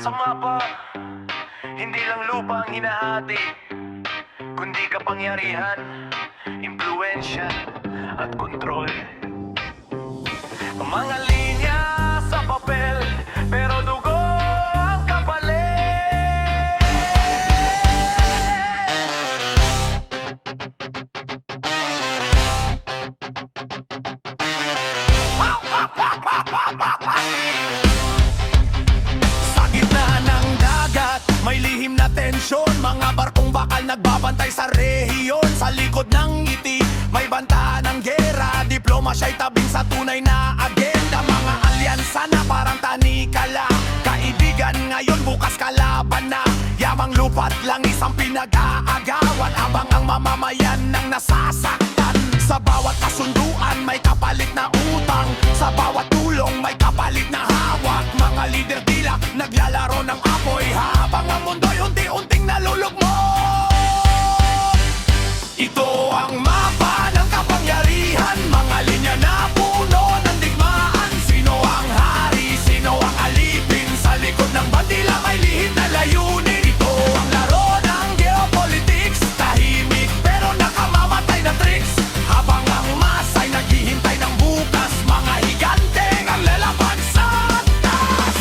masama pa. Hindi lang lupa ang hinahati, kundi kapangyarihan, impluensya at kontrol. Mga linya sa papel, pero dugo ang kapalit. Sa gitna ng dagat, may lihim na tensyon. Mga barkong bakal nagbabantay sa rehiyon. Sa likod ng ngiti, may banta ng gera. Diplomasya'y tabing sa tunay na agenda. Mga alyansa na parang tanikala, kaibigan ngayon, bukas kalaban na. Yamang lupa't langis ang pinag-aagawan, abang ang mamamayan ng nasasaktan. Sa bawat kasunduan may kapalit na utang, sa bawat tulong may kapalit na hawak. Mga lider tila naglalaro ng apoy, habang ang mundo'y unti-unting nalulugmok. Ito ang mapa ng kapangyarihan, mga linya na puno ng digmaan. Sino ang hari, sino ang alipin, sa likod ng bandila may lihim na layunin. Ito ang laro ng geopolitics, tahimik pero nakamamatay na tricks. Habang ang masa'y naghihintay ng bukas, mga higante ang lalaban sa taas.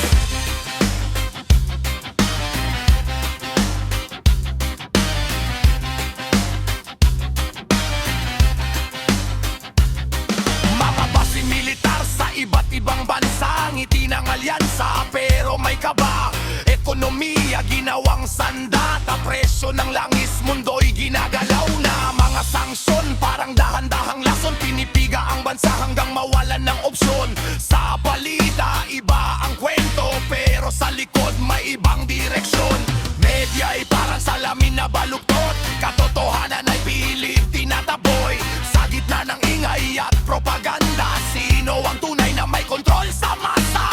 Mga base militar sa iba't ibang bansa, ngiti ng alyansa pero may kaba. Ekonomiya ginawang sandata, presyo ng langis, mundo'y ginagalaw na. Mga sanksyon parang dahan-dahang lason, pinipiga ang bansa hanggang mawalan ng opsyon. Sa balita iba ang kwento, pero sa likod may ibang direksyon. Media ay parang salamin na baluktot, katotohanan ay pilit tinataboy. Sa gitna ng ingay at propaganda, sino ang tunay na may kontrol sa masa?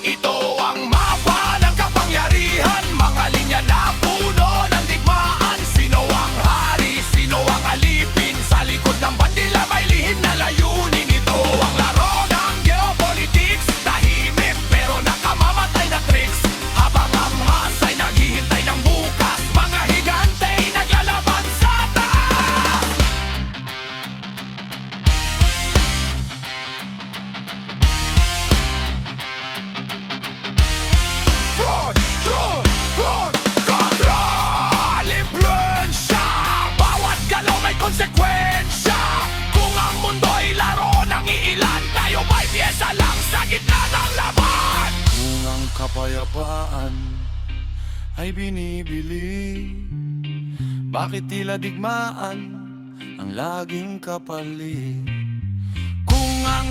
Ito ang mapa ng kapangyarihan, mga linya na puno ng digmaan. Sino ang hari, sino ang alipin, sa likod ng bandila may lihim na layunin. Ito ang laro ng geopolitics, tahimik pero nakamamatay na tricks. Habang ang masa'y naghihintay ng bukas, mga higanteng naglalaban sa taas. Kontrol, impluensya, bawat galaw may konsekwensya. Kung ang mundo'y laro ng iilan, tayo ba'y piyesa lang sa gitna ng laban? Kung ang kapayapaan ay binibili, bakit tila digmaan ang laging kapalit? Kung ang